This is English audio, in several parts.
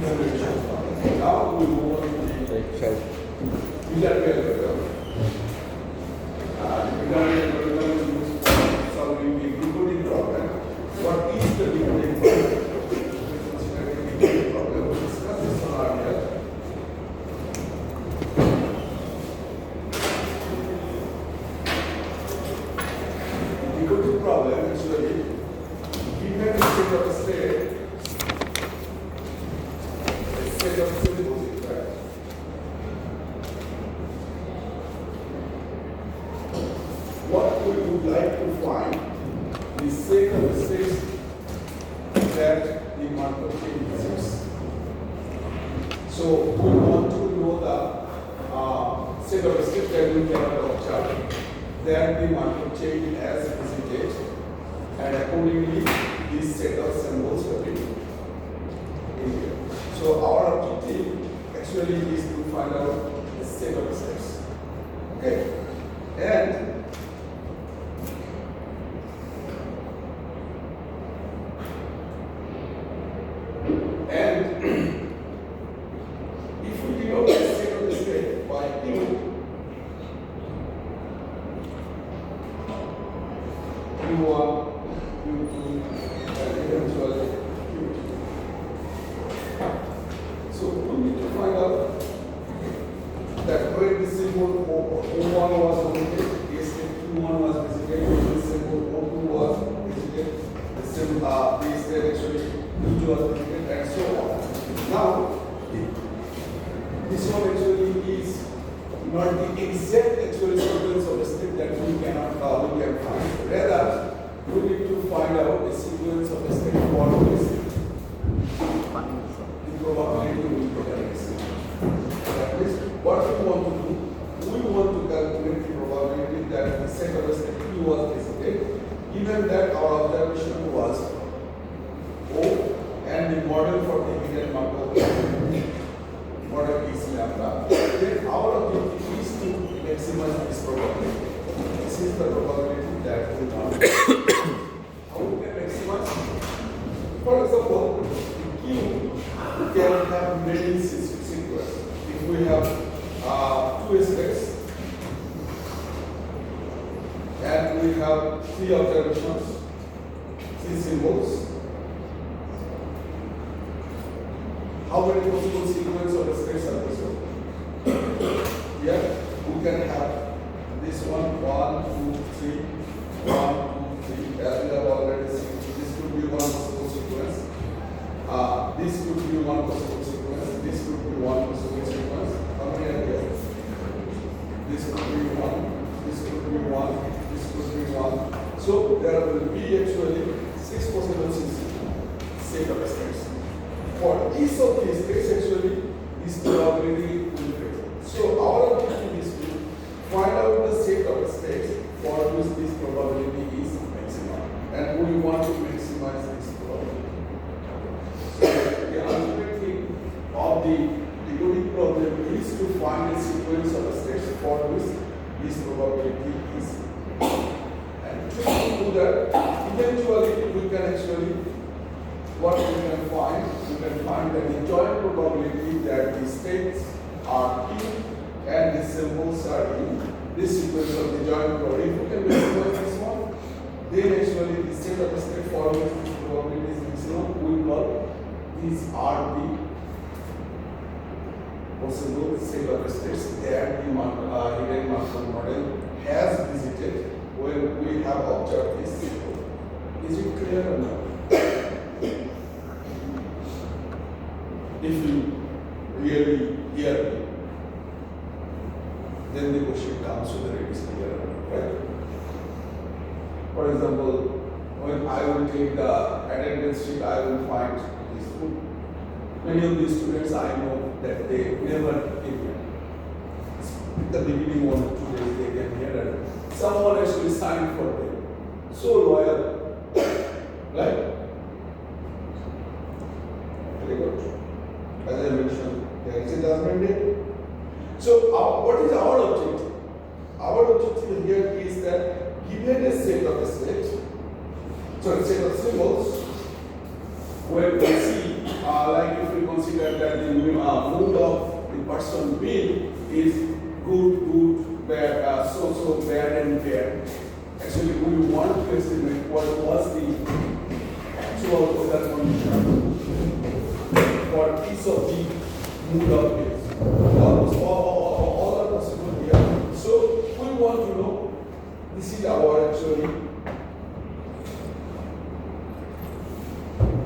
Now we move on to the bilateral algorithm. Bilateral algorithm is used for solving the decoding problem. What is the decoding problem? Decoding problem. We'll discuss this one earlier. Decoding problem actually given a state of state. Set of symbols, right? What we would like to find the set of states that the Markov chain exists. So we want to know the set of states that we cannot observe that the Markov chain has visited, and accordingly this set of symbols will be in here. So our objective actually is to find out the set of steps. Okay? And if we denote the set of the state by Q1, Q2, and eventually Q2. So we need to find out that where the symbol O1 was visited, the state Q1 was visited, the symbol O2 was visited, the symbol the state actually Q2 was visited, and so on. Now, this one actually is not the exact actual sequence of the state that we can find. Rather, we need to find out the sequence of the state for this. The probability will be calculated. That means, what we want to do, we want to calculate the probability that the set of the state Q was visited, given that our observation was O and the model for the hidden Markov model is lambda. Then our objective is to maximize this probability. This is the probability that we want. How we can maximize? For example, Q can have many sequences. If we have two states and we have three observations, three symbols, how many possible sequences of the states are possible? Yeah, we can have this one, 1, 2, 3, 1, 2, 3, as we have already seen. This could be one possible sequence. This could be one possible sequence. This could be one possible sequence. How many are here? This could be one. This could be one. This could be one. So there will be actually 6 possible set of states. For each of these states, actually, this probability will be greater. So our objective is to find out the set of states for which this probability is maximum, and we want to maximize this probability. So the ultimate thing of the decoding problem is to find a sequence of states for which this probability is. And to do that, eventually we can actually, what we can find that the joint probability that the states are Q and the symbols are U. This sequence of the joint probability, if we can maximize this one, then actually the set of state for which this probability is maximum, we call these are the possible set of states that the hidden Markov model has visited when we have observed this symbol. Is it clear or not? If you really hear me, then the question comes whether it is clear or not, right? For example, when I will take the attendance sheet, I will find this food. Many of these students I know that they never came here. At the beginning, 1 or 2 days they came here and someone actually signed for them. So loyal, right? Very good. As I mentioned, the exit judgment day. So, what is our objective? Our objective here is that given a set of states, so a set of symbols, where we see like if we consider that the mood of the person B is good, bad, so, bad and bad. Actually, we want to estimate what was the actual weather condition for each of the mood of this. All are possible here. So we want to know, this is our actually,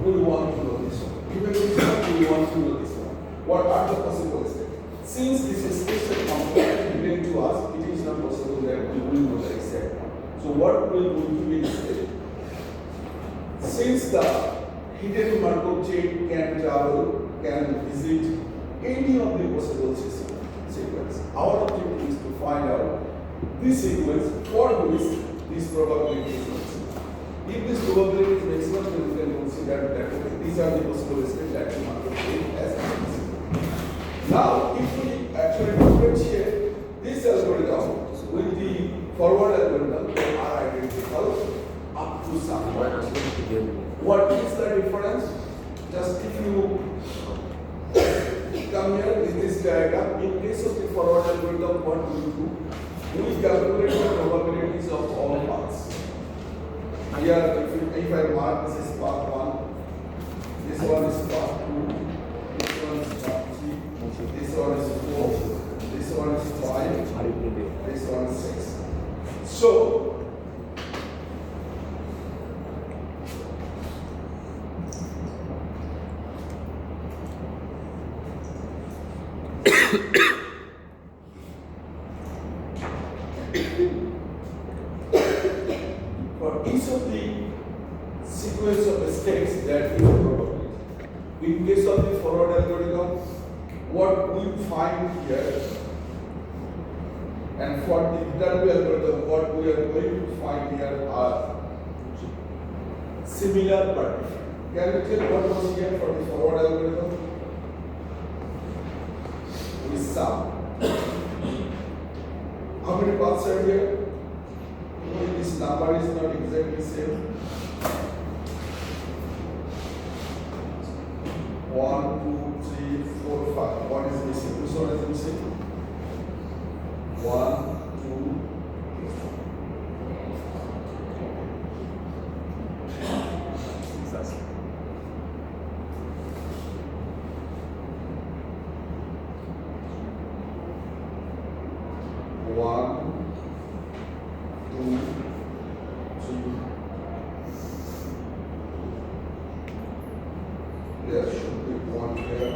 we want to know this one. Even this one, we want to know this one. What are the possible states? Since this is statement completely given to us, it is not possible that we will know the exact one. So what will going to be the state? Since the hidden Markov chain can travel, can visit any of the possible sequence, our objective is to find out this sequence for which this probability is maximum. If this probability is maximum, then we can consider that these are the possible states that the Markov chain has maximum. Now, if we actually differentiate this algorithm with the forward algorithm, they are identical up to some point. What is the difference? Just if you come here in this diagram, in case of the forward algorithm, what do we do? We calculate the probabilities of all paths. Here, if I mark this is path 1, this one is path 2, this one is path 3, this one is 4, this one is 5, this one is 6. So, for each of the sequence of states that is a probability. In case of the forward algorithm, what we find here, and for the interview algorithm, what we are going to find here are similar but different. Can you tell what was here for the forward algorithm? We sum. How many paths are here? This number is not exactly same. 1, 2, 3, 4, 5. One is missing. Which one is missing? 1, 2, 3. There should be one here.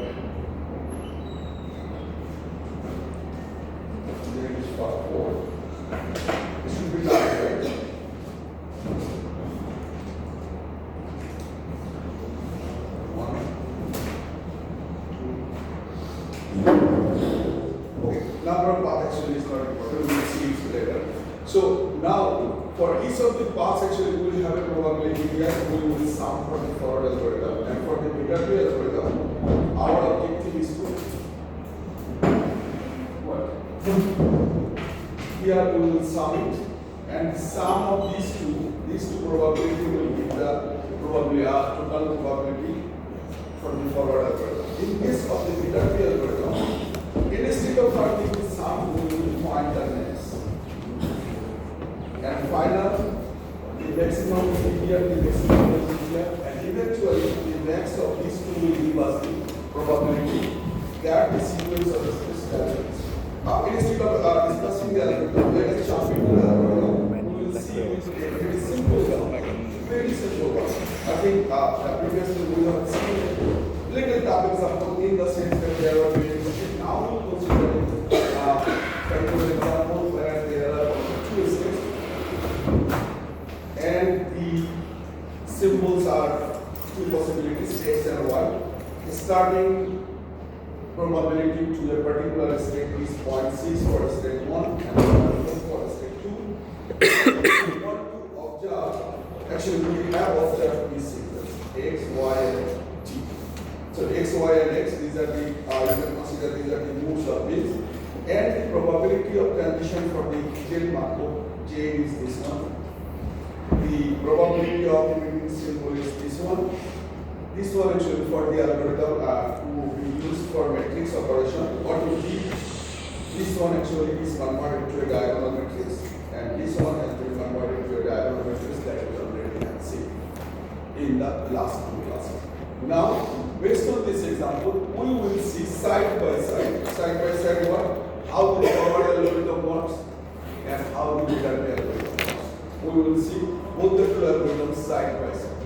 There is 4. It should be like that. One, two. Okay, number of paths actually is not important. We will see it later. So now, for each of the paths, actually, we will have a probability here. We will sum for the forward algorithm, and for the beta 2 algorithm, our objective is to what? Here we will sum it, and the sum of these two probability will give the probability, total probability for the forward algorithm. In case of the beta 2 algorithm, instead of finding the sum, we will find the next. And final, the maximum will be here, the maximum will be here, and eventually the next of these two will give us the probability that the sequence of the space happens. Instead of discussing the algorithm, let us jump into the algorithm. We will see it is a very simple one. Very simple one. I think previously we have seen little topics of in the sense that there are very specific. Now we will consider an example where there are two states. And the symbols are two possibilities, x and y. Starting probability to a particular state is 0.6 for state 1 and 0.1 for state 2. We want to observe, actually we have observed these sequence, x, y, and t. So x, y, and x, these are the, you can consider these are the moves of this. And the probability of transition for the hidden Markov chain is this one. The probability of the meaning symbol is this one. This one actually for the algorithm to be used for matrix operation, what would be this one actually is converted to a diagonal matrix, and this one has been converted to a diagonal matrix that we already have seen in the last two classes. Now, based on this example, we will see side by side what, how the forward algorithm works and how the return algorithm works. We will see both the two algorithms side by side.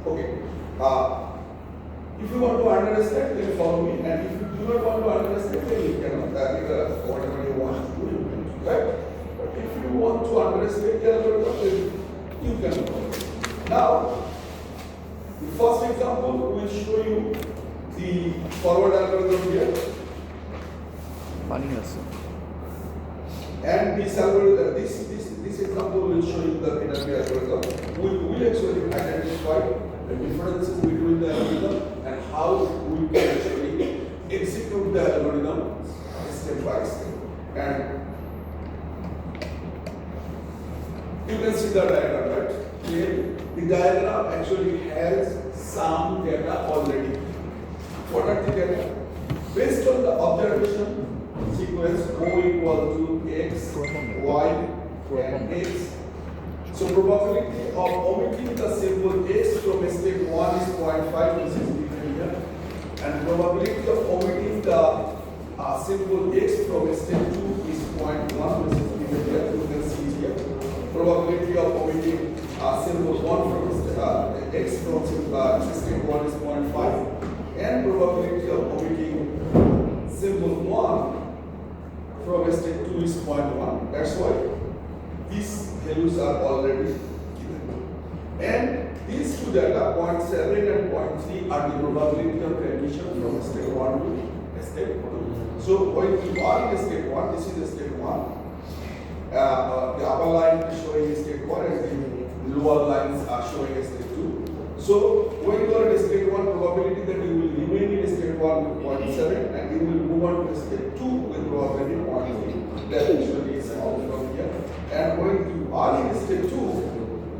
Okay. If you want to understand, then follow me, and if you do not want to understand, then you cannot. Whatever you want to do, you can do, right? But if you want to understand the algorithm, then you can follow. Now, the first example will show you the forward algorithm here. And this algorithm, this example will show you the binary algorithm. We will actually identify the differences between the algorithm and how we can actually execute the algorithm step by step. And you can see the diagram, right? Here, the diagram actually has some data already. What are the data? Based on the observation sequence O equal to X, Y, and X. So probability of omitting the symbol X from step 1 is 0.5, which is given here. And probability of omitting the symbol X from step 2 is 0.1, which is given here. You can see here. Probability of omitting symbol 1 from X from step 1 is 0.5. And probability of omitting symbol 1 from step 2 is 0.1. That's why these values are already given. And these two data, 0.7 and 0.3, are the probability of transition from step 1 to step 2. So when you are in step 1, this is step 1. The upper line is showing step 1 and the lower lines are showing step 2. So when you are in step 1, probability that you will remain in step 1 with 0.7 and you will move on to step 2 with probability 0.3. That actually is out from here. And when you are in step 2,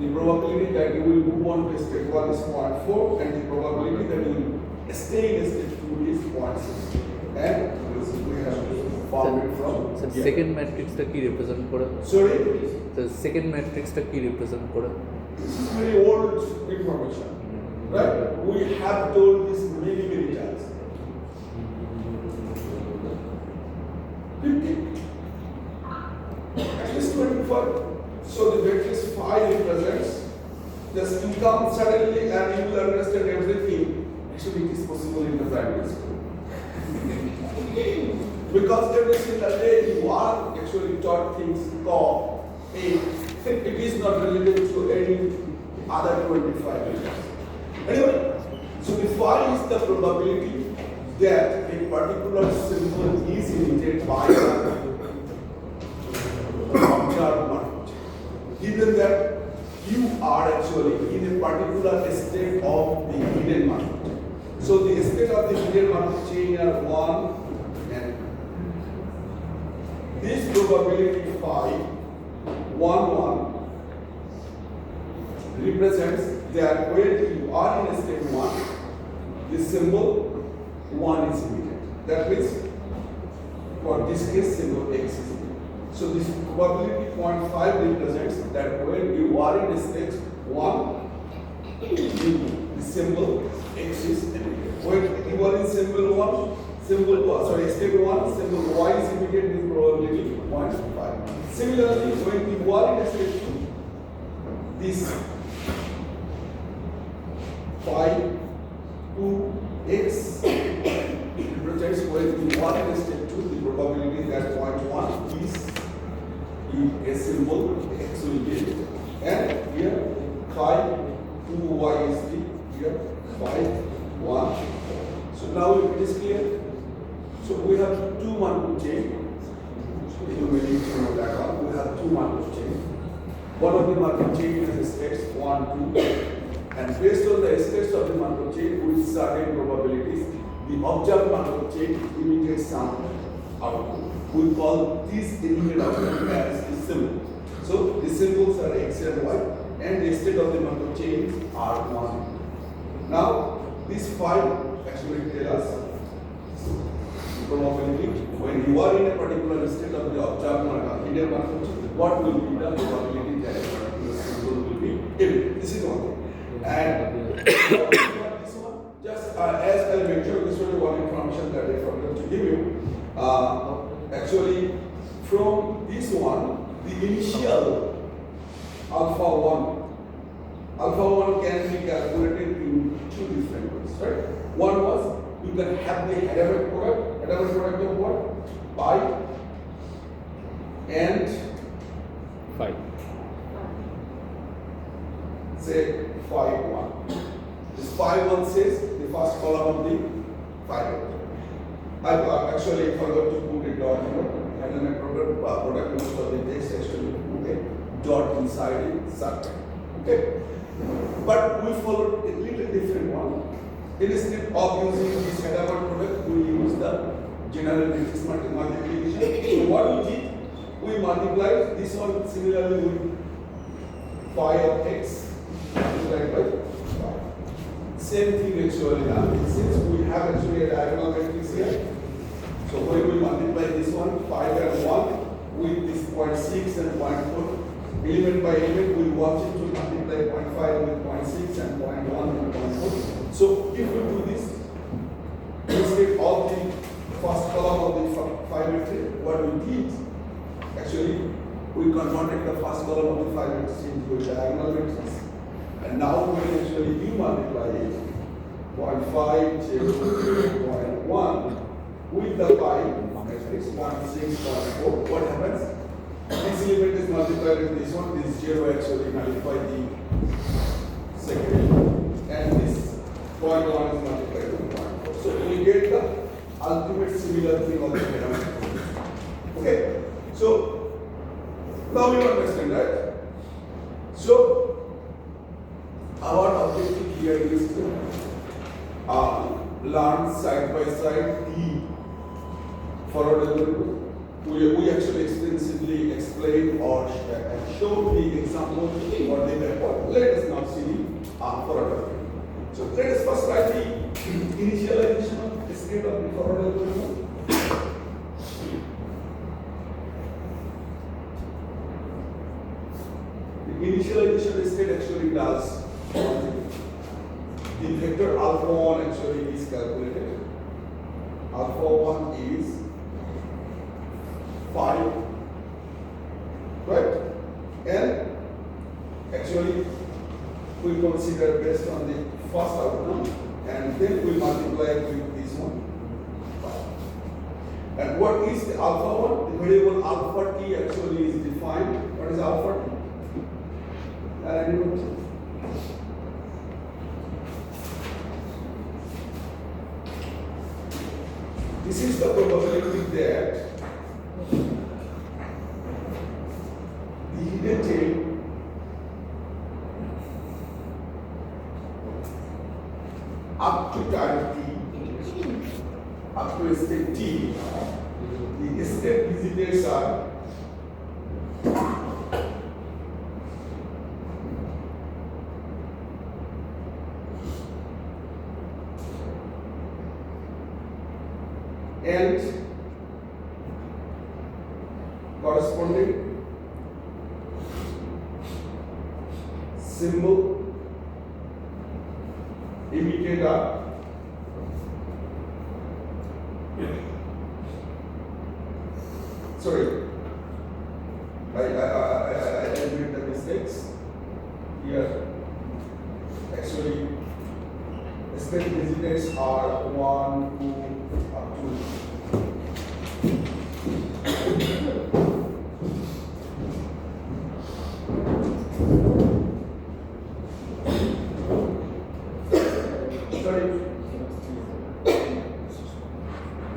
the probability that you will move on to step 1 is 0.4 and the probability that you will stay in step 2 is 0.6. And we have found it from here. Second matrix ta ki represent kore? Sorry? The second matrix ta ki represent kore? This is very old information. Right? We have told this many times. 50. At least 25. So the matrix 5 represents just you come suddenly and you will understand everything. Actually, it is possible in the primary school. Because every single day you are actually taught things called it is not related to any other 25 years. Anyway, so the phi is the probability that a particular symbol is emitted by the observed market. Given that you are actually in a particular state of the hidden market. So the state of the hidden market chain are 1 and this probability phi 1 represents that when you are in state 1, the symbol 1 is emitted. That means for this case symbol X is emitted. So this probability 0.5 represents that when you are in state 1, the symbol X is emitted. When you are in symbol 1, state 1, symbol Y is emitted with probability 0.5. Similarly, when you are in state 2, this phi 2x represents when you are in state 2, the probability that 0.1 is a symbol X will be, and here phi 2y is the here phi 1. So now it is clear. So we have two Markov chain. You may need to know that one. We have two Markov chain. One of the Markov chain is states 1, 2, and based on the states of the Markov chain with certain probabilities, the observed Markov chain imitates some output. We call these emitted output as the symbol. So the symbols are X and Y, and the state of the Markov chains are 1. Now, These five actually tell us probability when you are in a particular state of the observed marker, hidden marker, what will be the probability that a particular symbol will be given. This is one thing. And this one, just as I mentioned, this was one information that I forgot to give you. Actually, from this one, the initial alpha 1 can be calculated in two different ways, right? One was you can have the Hadamard product of what? Pi and Phi. say phi 1. This phi 1 says the first column of the phi vector. I actually forgot to put a dot here. Hadamard product most of the text actually put a dot inside the circle. Okay? But we followed a little different one. Instead of using this Hadamard product, we use the general matrix multiplication. So what we did, we multiplied this one similarly with phi of x multiplied by phi. Same thing actually now. Since we have actually a diagonal matrix here, so when we multiply this one, 5 and 1 with this 0.6 and 0.4, element by element, we watch it to multiply 0.5 with 0.6 and 0.1 with 0.4. So if we do this, instead of the first column of the phi matrix, what we did, actually, we converted the first column of the phi matrix into a diagonal matrix. And now when actually you multiply it, 0.5, 0.1 with the pi matrix, 0.6, 0.4, what happens? This element is multiplied with this one, this 0 actually nullify the second element, and this 0.1 is multiplied with 0.4. So we get the ultimate similar thing of the Hadamard. Okay, so now you understand, right? So our objective here is to learn side by side the forward algorithm. We actually extensively explained or showed the example or the method. Let us now see the forward algorithm. So let us first write the initialization of the state of the forward algorithm. The initialization state actually does the vector alpha 1 actually is calculated. Alpha 1 is 5, right? And actually we consider based on the first outcome, and then we multiply it with this one, 5. And what is the alpha 1? The variable alpha t actually is defined. What is alpha t? This is the probability that the hidden tail up to time t, up to state t, the state visitors are and corresponding symbol imitator sorry, I made the mistakes here. Actually, state visitors are 1, 2, up to.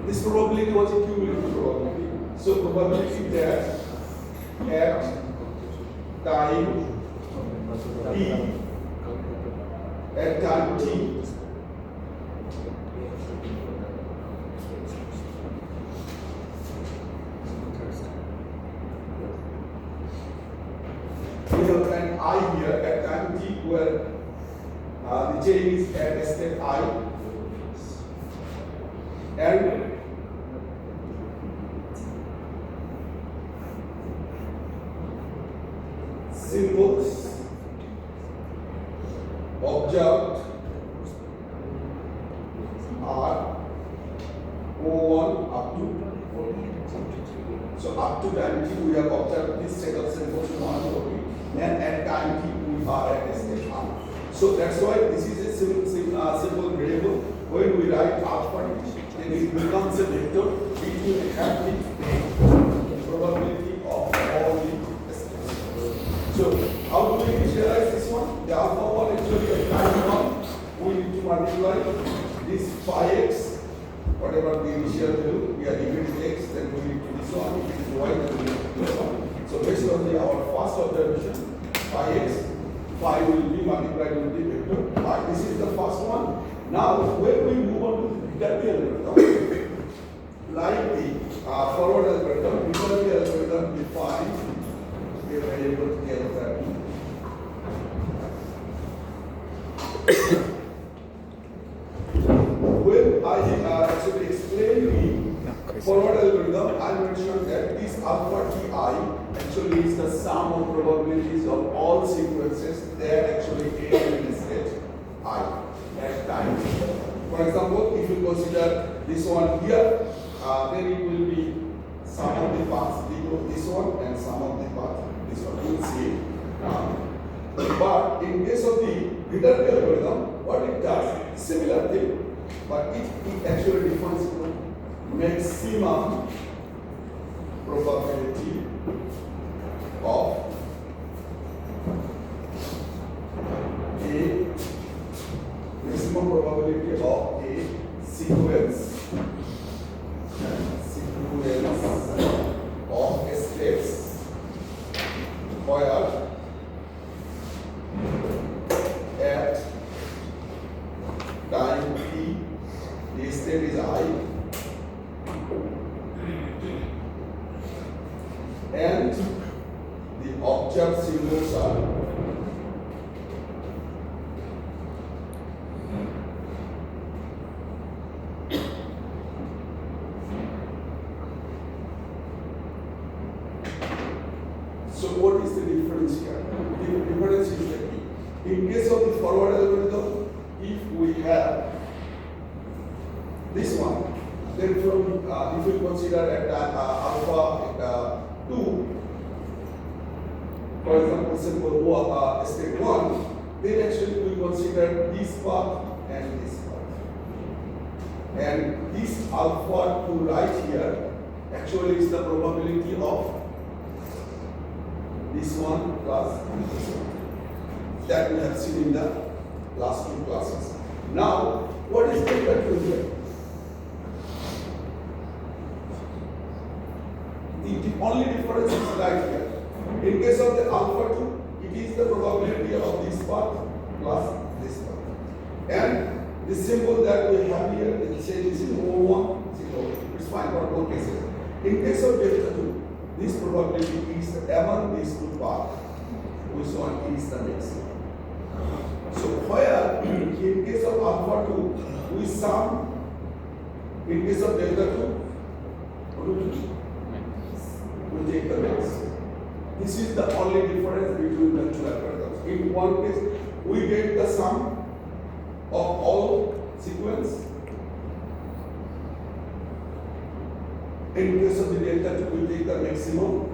This probability was a cumulative probability. So probability that at time t, at time t, we have an I here at time t where the chain is at state I, and symbols observed are O1 up to, so up to time t we have observed this set of symbols 1 to 40, and at time t we are at state I. So that's why this is a simple variable. When we write alpha, then it becomes a vector. It will have the probability of all the states. So how do we initialize this one? The alpha one actually at time 1, we need to multiply this phi x, whatever the initial value, we are giving x, then we need to this one, if it is y, then we need to this one. So based on our first observation, phi x, phi will be multiplied with the vector phi. This is the first one. Now, when we move on to the Viterbi algorithm, like the forward algorithm, Viterbi algorithm defines a variable delta t. When I actually explain the forward algorithm, I mentioned that this alpha ti actually is the sum of probabilities of all sequences that actually end in state I at time. For example, if you consider this one here, then it will be sum of the paths, this one, and sum of the path, this one. You will see. But in case of the Viterbi algorithm, what it does, similar thing, but it actually defines maximum probability of a maximum probability of a sequence of states where at time t the state is I and the observed symbols are so what is the difference here? The difference is that in case of the forward algorithm, if we have this one, then from if we consider at alpha 2, for example, simple state 1, then actually we consider this path and this path. And this alpha 2 right here actually is the probability of this one plus this one that we have seen in the last two classes. Now, what is delta 2 here? The only difference is right here. In case of the alpha 2, it is the probability of this path plus this path. And the symbol that we have here, it changes in O1, 0. It's fine for both cases. In case of delta 2, this probability is among these two paths, which one is the maximum. So where in case of alpha 2, we sum, in case of delta 2, what do we do? We take the max. This is the only difference between the two algorithms. In one case, we get the sum of all sequence. In case of the delta 2, we take the maximum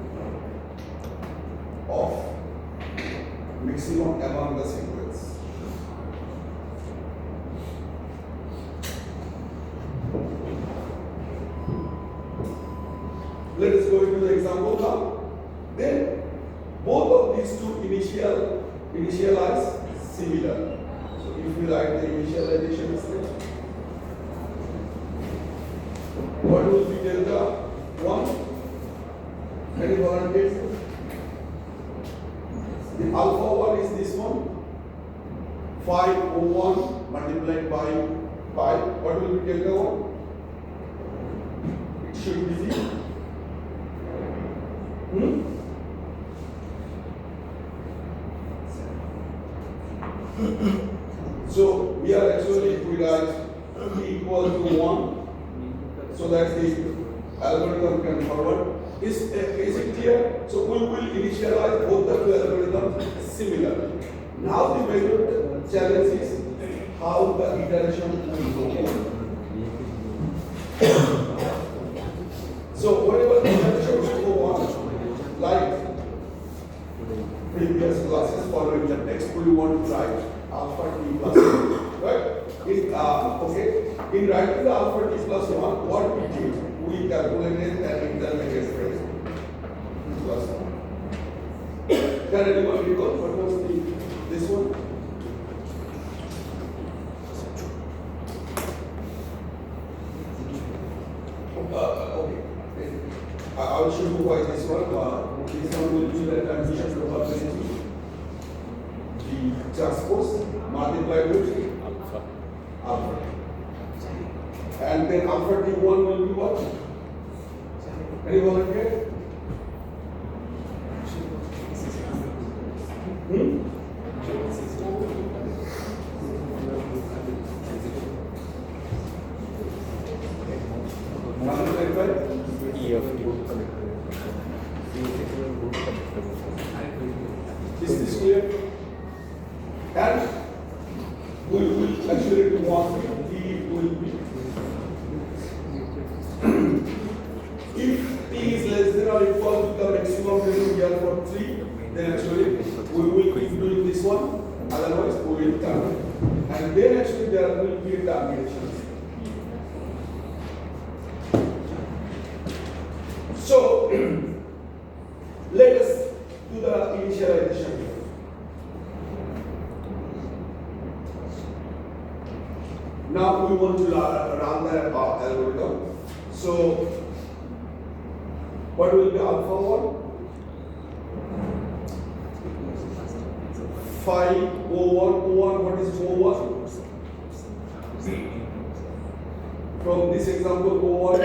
among the sequence. Let us go into the example now. Then both of these two initialize similar. So if we write the initialization step, what will be delta 1? Any volunteers? The alpha 1 is this one. Phi O1 multiplied by pi. What will be delta 1? It should be 0. here actually we write t equal to 1 so that the algorithm can forward. Is it clear? So we will initialize both the two algorithms similarly. Now the major challenge is how the iteration will go on. So whatever the iteration will go on, like previous classes following the text, we want to write alpha t plus 1, right? Okay. In writing the alpha t plus 1, what we did? We calculated an intermediate phrase plus 1. Can anyone recall what was this one? Okay. I will show you why this one. This one will be the transition probability. The transpose multiplied with alpha. And then alpha t1 will be what? Any volunteer? Is this clear? And we will actually do one thing. T will be if t is less than or equal to the maximum value here for 3, then actually we will keep doing this one, otherwise we will terminate. And then actually there will be a termination. So let us do the initialization here. Now we want to run the algorithm. So what will be alpha 1? Phi O1, what is O1? From this example, O1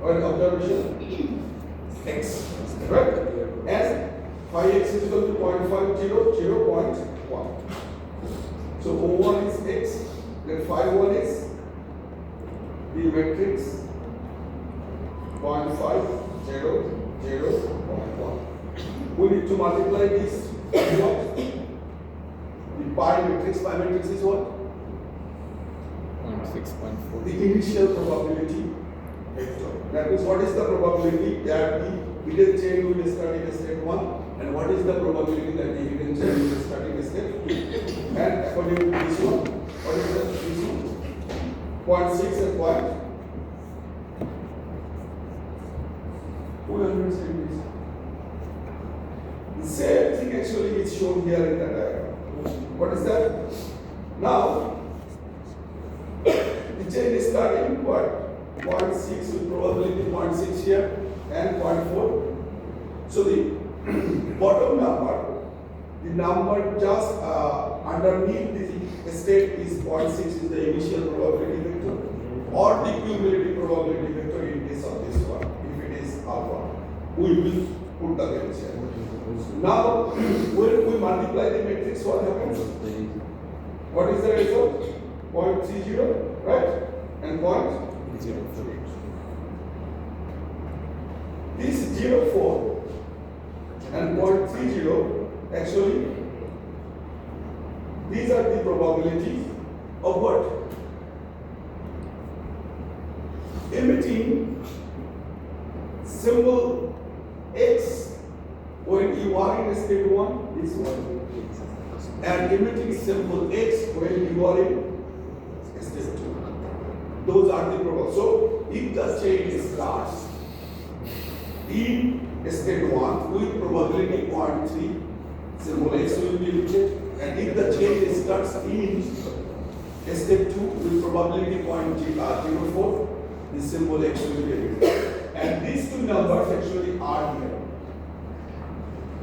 or observation x, right? And phi x is equal to 0.50, 0.1. So O1 is x, then phi 1 is the matrix 0.5, 0, 0, 0.1. We need to multiply this by what? The pi matrix is what? 0.6.4. The initial probability vector. That means what is the probability that the hidden chain will start in state 1, and what is the probability that the hidden chain will start in state 2. And according to this one, what is this one? 0.6 and what? Who understands this? The same thing actually is shown here in the diagram. What is that? Now, the chain is starting what? 0.6 with probability 0.6 here and 0.4. So the bottom number, the number just underneath the state is 0.6 is the initial probability vector or the cumulative probability vector in case of this one. If it is alpha, we will put the values here. Now, when we multiply the matrix, what happens? What is the result? 0.30, right? And 0.04. This 0.4 and 0.30 actually these are the probabilities of what? Emitting symbol X when you are in state 1, this one, and emitting symbol X when you are in state 2. Those are the probabilities. So if the chain starts in state 1 with probability 0.3, symbol X will be emitted, and if the chain starts in state 2 with probability 0.04, the symbol X will be emitted. And these two numbers actually are here.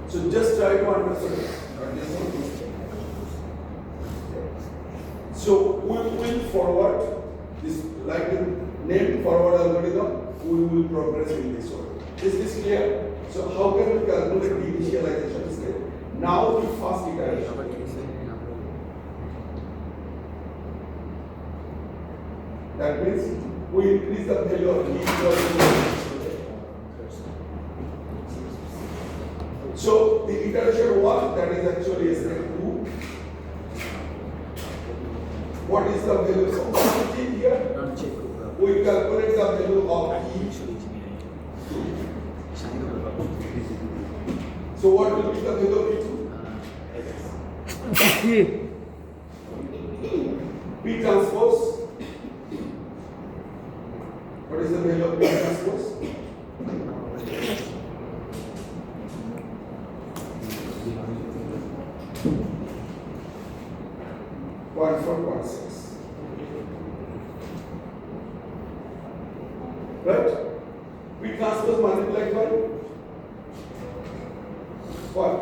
So just try to understand this one. So we will forward this, like the name forward algorithm, we will progress in this one. Is this clear? So how can we calculate the initialization state? Now the first iteration. That means we increase the value of E equal to. So the iteration 1, that is actually step 2. What is the value of quantity here? We calculate the value of E. So what will be the value of E2? P transpose. What is the value of P transpose? One four point six. Right? P transpose multiplied by what?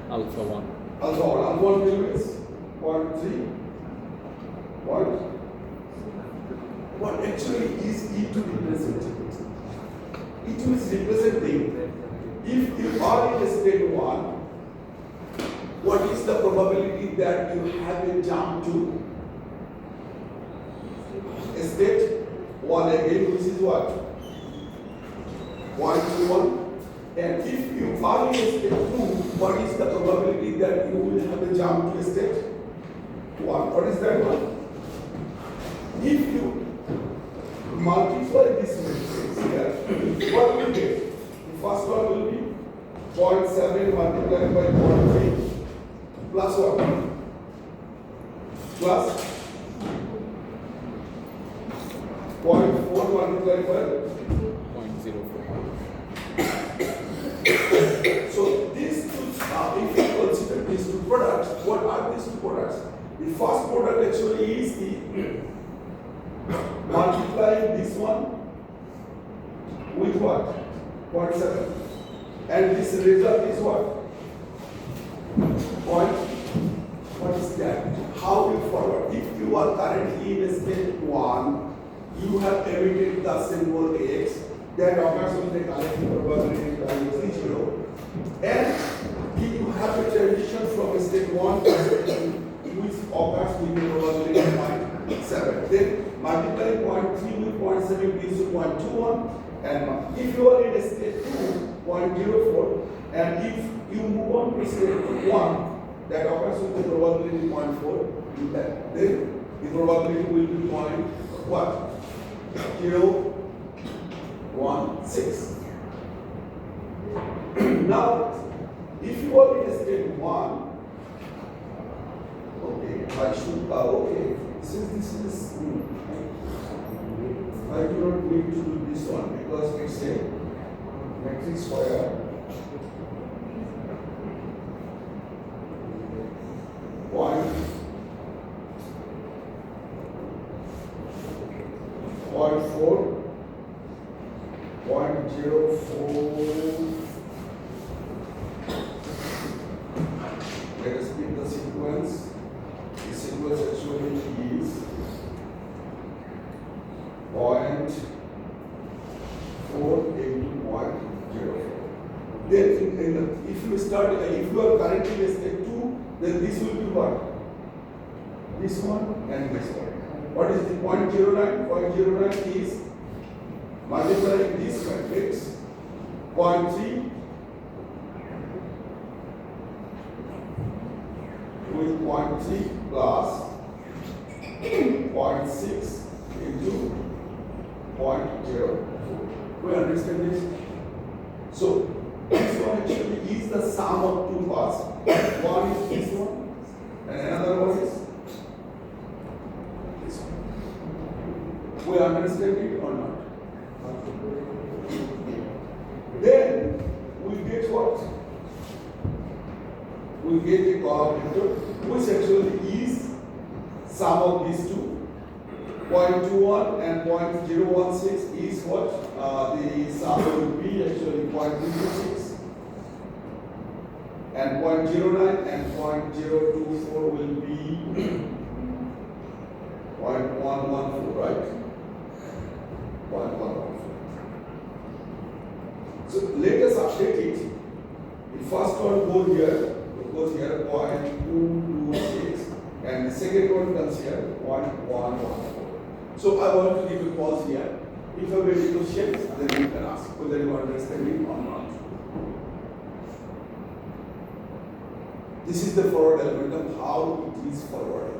Alpha 1. Alpha 1. Alpha 1 value is 0.3. What actually is E2 representing? E2 is representing, if you are in state 1, what is the probability that you have a jump to state 1 again, which is what? 121. And if you are in state 2, what is the probability that you will have a jump to state 1? What is that one? If you multiply this matrix here, what will you get? The first one will be 0.7 multiplied by 0.3 plus what? Plus 0.4 multiplied by 0.04. So these two, if you consider these two products, what are these two products? The first product actually is the multiplying this one with what? 0.7. And this result is what? What is that? How you forward? If you are currently in state 1, you have emitted the symbol X, that occurs with the collective probability value 0. And you have a transition from state 1 to state 2, which occurs with the probability 0.7. Then multiplying 0.3 with 0.7 gives you 0.21. And if you are in state 2, 0.04. And if you move on to state 1, that occurs with the probability 0.4, then the probability will be what? 0.16. Now, if you are in state 1, okay, I should, okay, since this is, I do not need to do this one because it's a matrix square. Point 4, 0.04. Let us pick the sequence. The sequence actually is 0.4 into 0.04. Then if you start, if you are currently in state 2, then this will be what? This one and this one. What is the 0.09? 0.09 is multiplying this matrix 0.3 with 0.3 plus 0.6 into 0.04. We understand this? So this one actually is the sum of two parts. One is this one and another one is this one. We understand it or not? Then we get what? We get a coordinator which actually is sum of these two. 0.21 and 0.016 is what? The sum will be actually 0.226. And 0.09 and 0.024 will be 0.114, right? 0.114. So let us update it. The first one goes here 0.114. second one comes here, 1, 1, 1, 4. So I want to give a pause here. If you have any questions, then you can ask whether you understand it or not. This is the forward algorithm, how it is forwarded.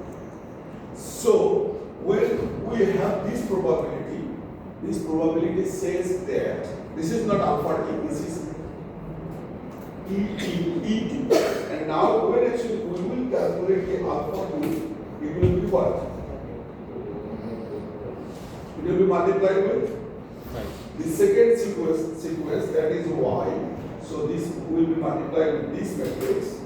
So when we have this probability says that this is not alpha t, this is E2. And now when actually we will calculate the alpha 2, it will be what? It will be multiplied with the second sequence that is y. So this will be multiplied with this matrix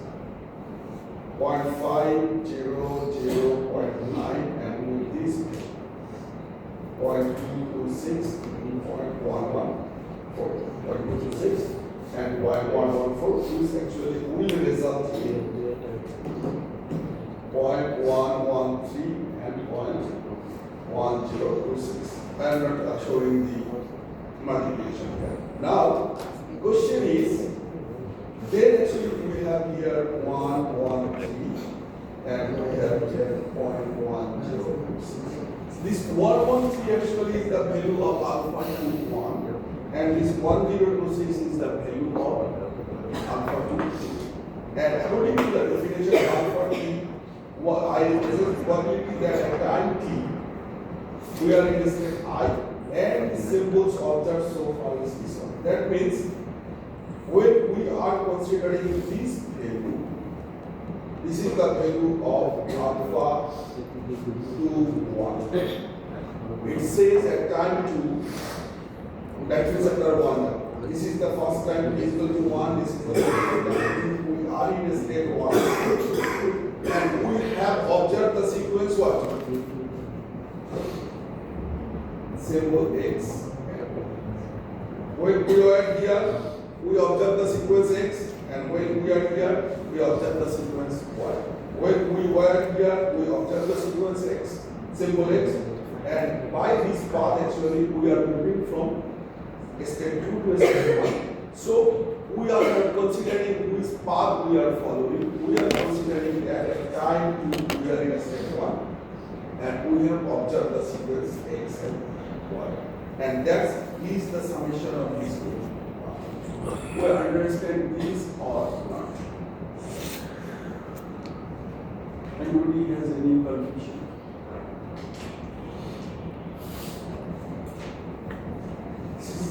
0.5, 0, 0, 0.9 and with this 0.226, 0.114, 0.226 and 0.114, which actually will result in 0.113 and 0.1026. I am not showing the multiplication here. Now, the question is, then actually we have here 113 and we have here 0.1026. This 113 actually is the value of alpha 2, 1 and this 1026 is the value of alpha 2. And according to the definition of alpha t, I represent probability that at time t we are in the state I and the symbols observed so far is this one. That means when we are considering this value, this is the value of alpha 2, 1. It says at time 2, that means after 1. This is the first time is equal to 1, this is the second time. We are in a state 1. And we have observed the sequence what? Symbol X. When we are here, we observe the sequence X, and when we are here, we observe the sequence Y. When we were here, we observe the sequence X, symbol X, and by this path actually we are moving from state 2 to state 1. So we are not considering which path we are following, we are considering that at time 2 we are in state 1, and we have observed the sequence X and Y. And that is the summation of these two. We understand this or not? Anybody has any confusion? This is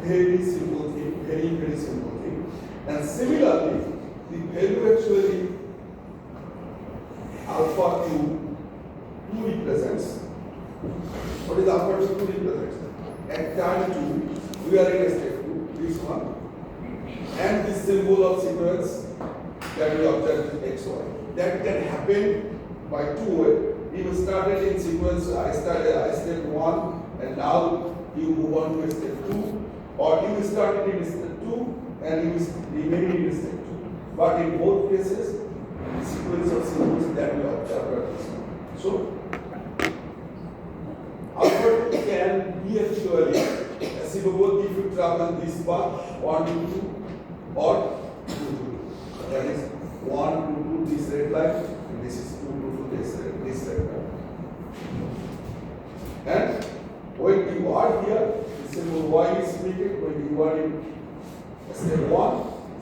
very simple thing, very simple thing. And similarly, the value actually alpha 2 represents. What is alpha 2 represents? At time 2, we are in a state 2, this one. And this symbol of sequence that we observe is XY. That can happen by two ways. You started in sequence, I started step 1, and now you move on to step 2, or you started in step 2 and you remain in step 2. But in both cases, the sequence of symbols that we observe are this one. So, alpha can be actually achievable if you travel this path 1 to 2 or 2 to 2. That is 1 to 2 this red line, and this is 2 to 2 this red line. And when you are here, the symbol Y is speaking. When you are in step 1,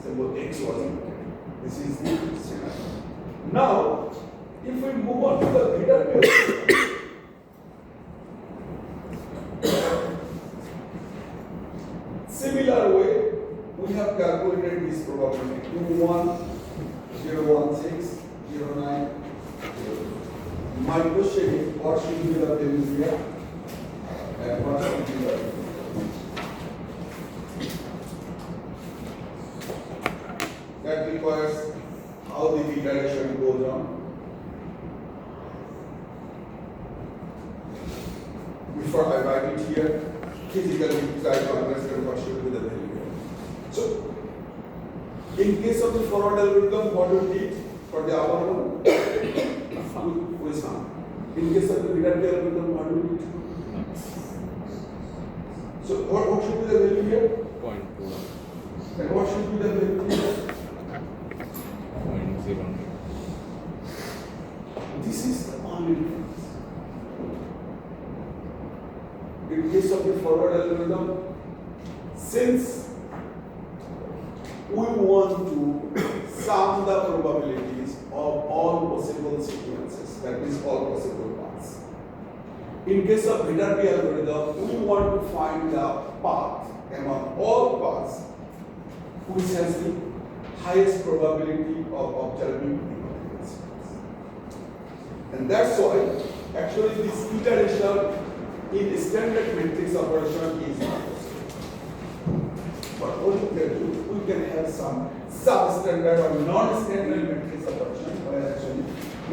symbol X was indicated. This is the scenario. Now, if we move on to the greater value, similar way, we have calculated this probability 21, 016, 09, 0. My question is, what should be the value here? And what should be the value? That requires how the iteration goes on. Before I write it here, physically try to understand what should be the value. So, in case of the forward algorithm, what we did for the upper one, we sum. In case of the return algorithm, what we did. So, what should be the value here? 0.2. And what should be the value here? 0.09. This is straightforward algorithm. Since we want to sum the probabilities of all possible sequences, that means all possible paths. In case of beta P algorithm, we want to find the path among all paths which has the highest probability of observing the particular sequence. And that's why actually this iteration in standard matrix operation is not possible. But what we can do, we can have some substandard or non-standard matrix operation where actually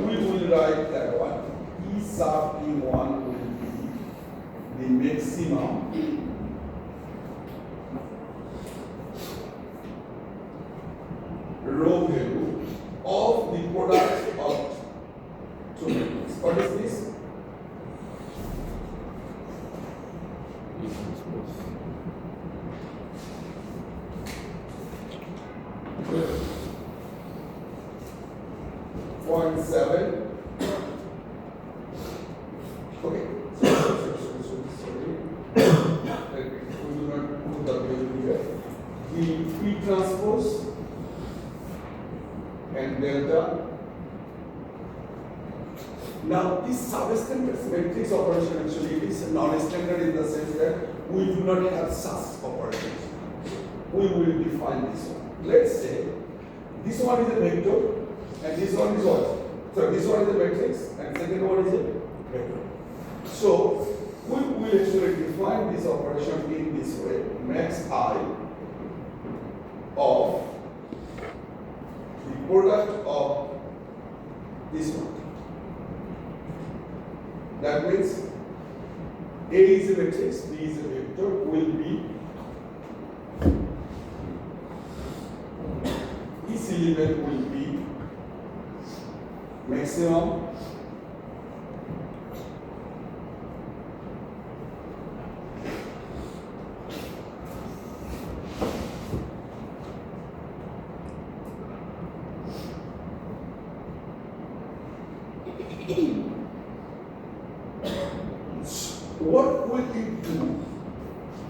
we will write that one. E sub P1 will be the maximum row value of the product of two matrices. What is this? Point 7. Okay. Sorry. We do not put the value here. The P transpose and delta. Now, this substandard matrix operation actually is non-standard in the sense that we do not have such operations. We will define this one. Let's say this one is a vector and this one is what? So this one is a matrix and second one is a vector. So we will actually define this operation in this way: max I of the product of this one. That means A is a matrix, B is a vector, will be this element will be maximum what will it do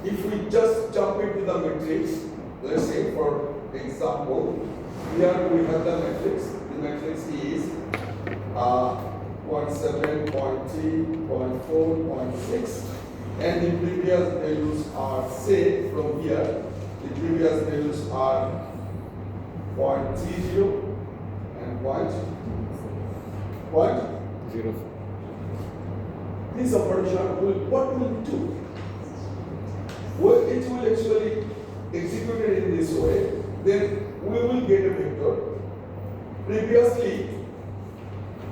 if we just jump into the matrix? Let's say for example, here we have the matrix. The matrix is 0.7, 0.3, 0.4, 0.6, and the previous values are, say from here, the previous values are 0.30 and 0.0. This operation will, what will it do? Well, it will actually execute it in this way. Then we will get a vector. Previously,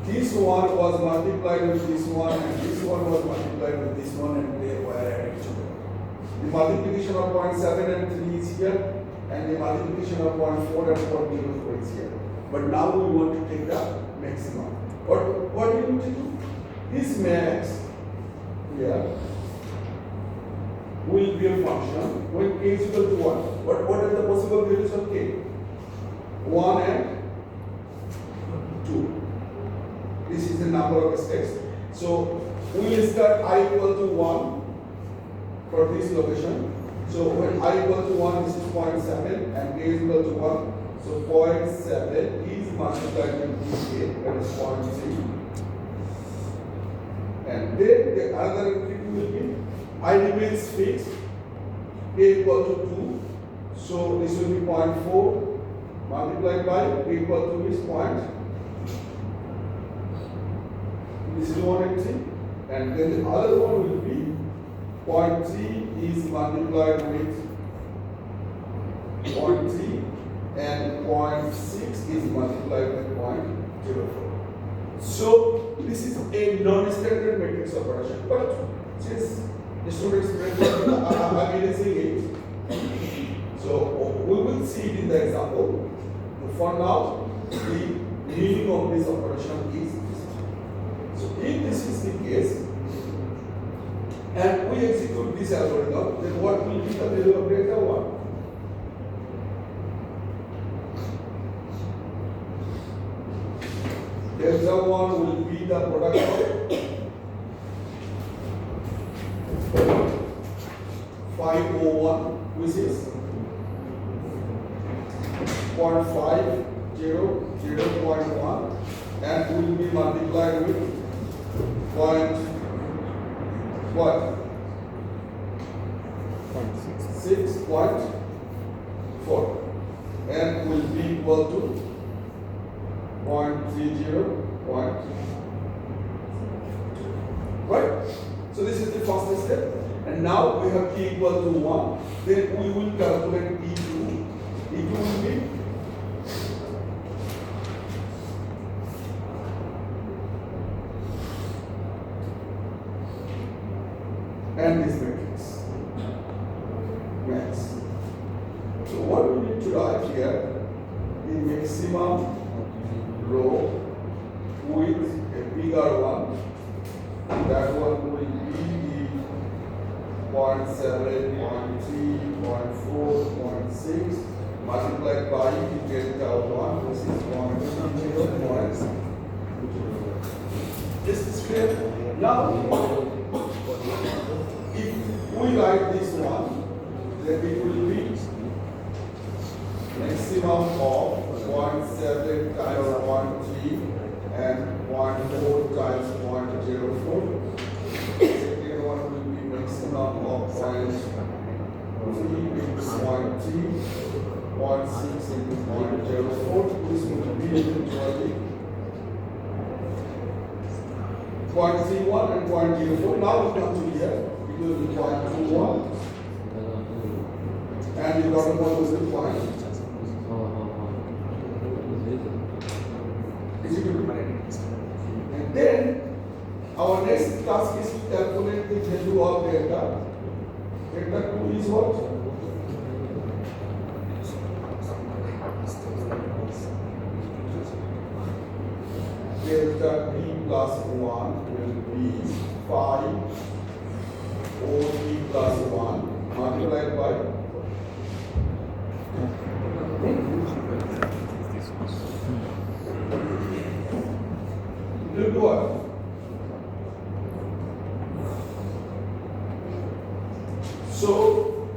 this one was multiplied with this one, and this one was multiplied with this one, and they were added together. The multiplication of 0.7 and 3 is here, and the multiplication of 0.4 and 0.04 is here. But now we want to take the maximum. What do you need to do? This max here will be a function when k is equal to 1. What are the possible values of k? 1 and 2. This is the number of steps. So we will start I equal to 1 for this location. So when I equal to 1, this is 0.7 and k is equal to 1. So 0.7 is multiplied with k, that is 0.3. And then the other entity will be I remains fixed, k equal to 2. So this will be 0.4 multiplied by k equal to is point. This is 180, and then the other one will be 0.3 is multiplied with 0.3 and 0.6 is multiplied with 0.04. So this is a non-standard matrix operation, but since the students are erasing it, so we will see it in the example. For now, the meaning of this operation is this. So if this is the case, and we execute this algorithm, then what will be the value of delta 1? Delta 1 will be the product of 501, which is 0.500.1, and will be multiplied with point what? 6.4, and will be equal to 0.30. Right? So this is the first step. And now we have t equal to 1. Then we will calculate E2. E2 will be and this matrix. Max. So what we need to write here, the maximum row with a bigger one. That one will be the 0.7, 0.3, 0.4, 0.6 multiplied by the delta of 1, which is 0.0. This is clear. Now, if we write this one, then it will be maximum of 0.7 times 0.3 and 0.4 times 0.04. Second one will be maximum of 0.3 into 0.3, 0.6 into 0.04. This will be eventually 0.31 and 0.04. Now we come to here. It will be 0.21. And the bottom one will be 0. And then our next task is to calculate the value of delta. Delta 2 is what? Delta t plus 1 will be 5 OT plus 1 multiplied by will do what? So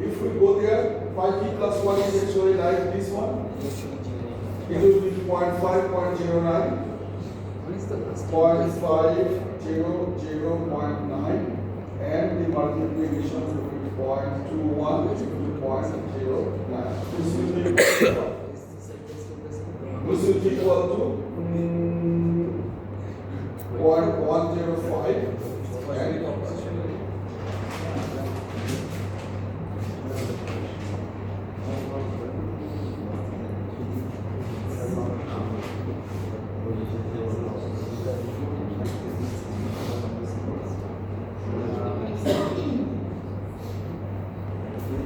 if we go there, 5t plus 1 is actually like this one. It will be 0.5, 0.09, 0.500.9, and the multiplication will be 0.21 into 0.09. This will be equal to 0.105 and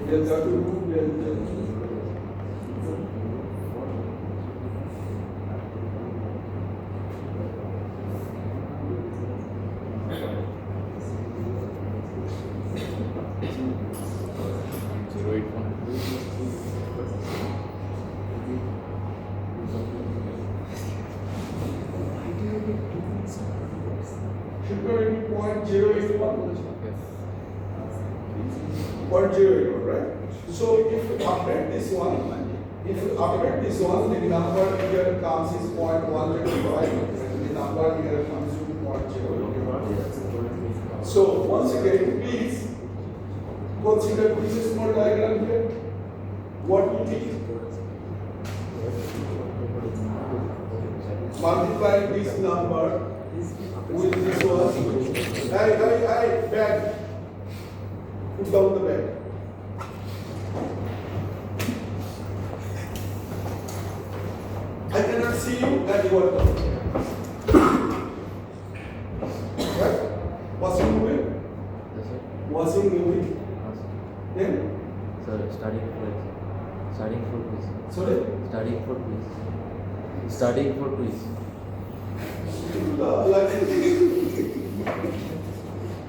delta 2 delta 2. Should be 0.081. 0.081, right? So if you update this one, the number here comes is 0.125, and the number here comes to 0.081. So once again, please consider this small diagram here. What we need? Multiply this number with this one. Hey, bag. Put down the bag. I cannot see you and you are down. Right? Washing moving? Yes, sir. Washing moving. Then? Sir, starting foot, please. Sorry? Starting foot, please. Starting foot, please.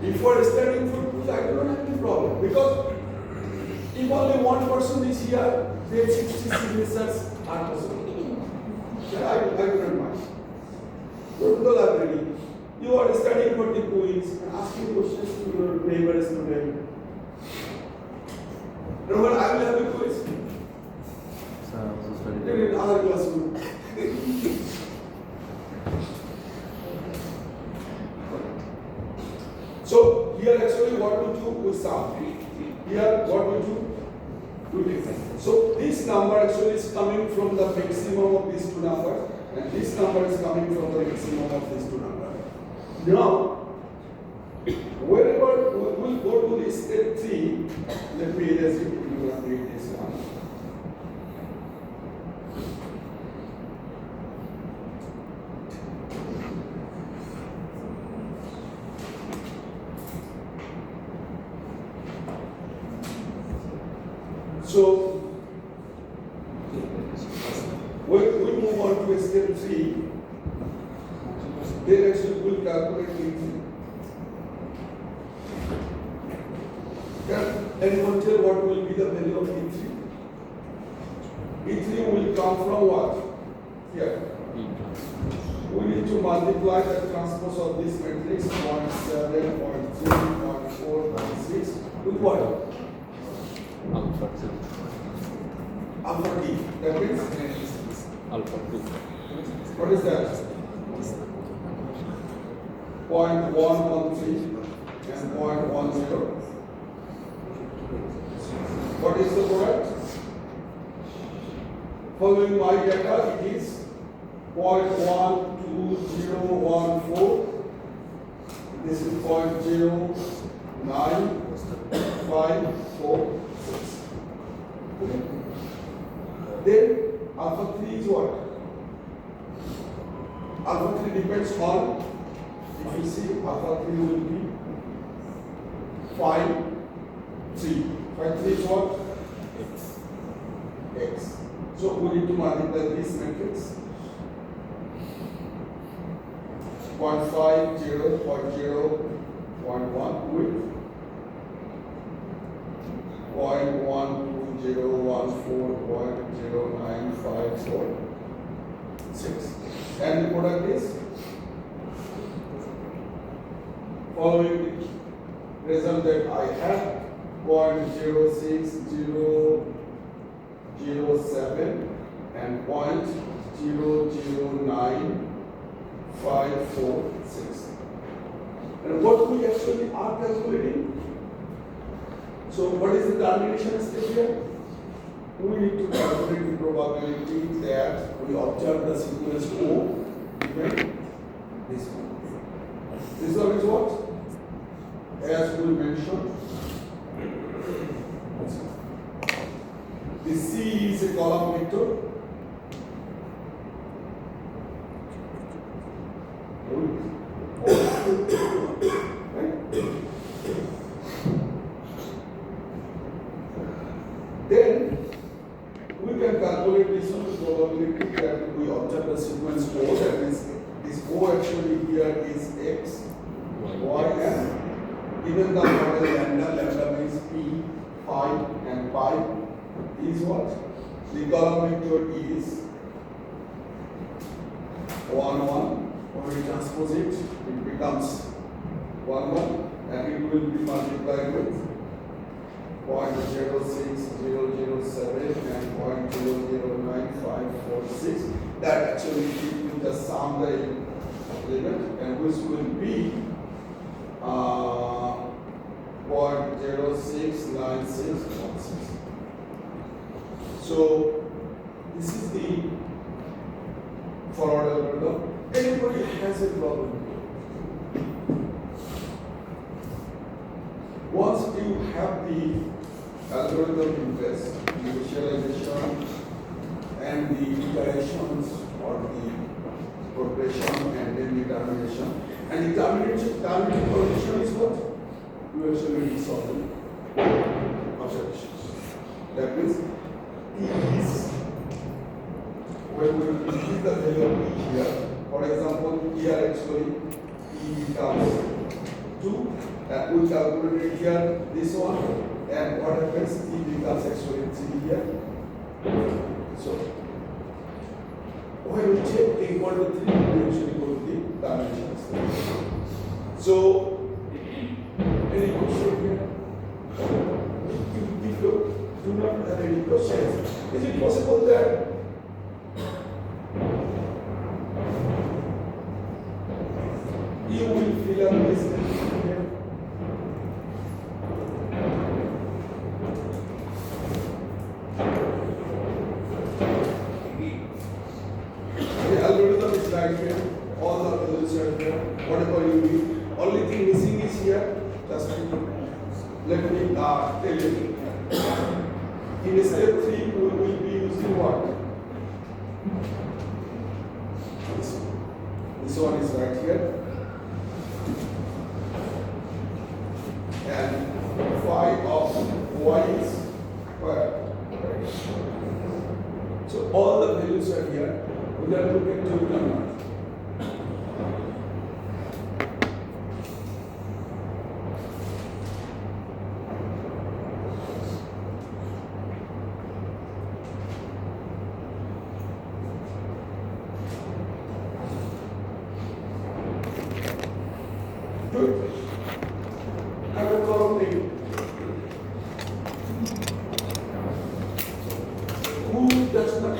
Before starting food, I don't have any problem because if only one person is here, then 60 signatures are possible. I don't mind. Go to the library. You are studying for the quiz and asking questions to your neighbor student. And when I will have a quiz, So I also studied then in other classroom. So here actually what we do with sum. Here what we do? We take. So this number actually is coming from the maximum of these two numbers, and this number is coming from the maximum of these two numbers. Now, wherever we will go to this step 3, let me erase it. We will read this one. So, when we move on to step 3, then actually we'll calculate E3. Can anyone tell what will be the value of E3? E3 will come from what? Here. We need to multiply the transpose of this matrix 0.7, 0.3, 0.4, 0.6 with what? Alpha 2. Alpha D. That means Alpha 2. what is that? 0.113 and 0.10. What is the product? Following my data, it is 0.12014. This is 0.09546. Okay. Then alpha 3 is what? Alpha 3 depends on, if you see, alpha 3 will be 5, 3. 5, 3 is what? X. So we need to multiply this matrix. 0.50, 0.0, 0.1 with 0.12014.0954.6. And the product is following the result that I have 0.06007 and 0.009546. And what we actually are calculating. So what is the termination step here? We need to calculate the probability that we observe the sequence O given this one. This one is what? As we mentioned, the C is a column vector. Then we can calculate this one probability that we observe the sequence O. That means this O actually here is X, Y, and even the model lambda means P, phi, and pi is what? The column vector is 1, 1. When we transpose it, it becomes 1, 1, and it will be multiplied with 0.06007 and 0.009546. That actually gives you the sum the element, and which will be 0.069616. So this is the forward algorithm. Anybody has a problem? Once you have the algorithm in place, the visualization and the iterations or the progression and then the termination. And the terminating condition is what? You actually resolve the observations. That means T is when we increase the value of T here. For example, here actually T becomes 2. We calculated here this one, and what happens? T becomes actually 3 here. So when we check T equal to 3, we actually go to the termination step. So any question here? If you do any questions? Is it possible that you will fill up this here? The algorithm is right here. All the values are here. Whatever you need. Only thing missing is here. Just let me tell you. In step 3, we will be using what? This one is right here. And phi of y is where? So all the values are here. We are looking to number. Good. Have a column name. Who does not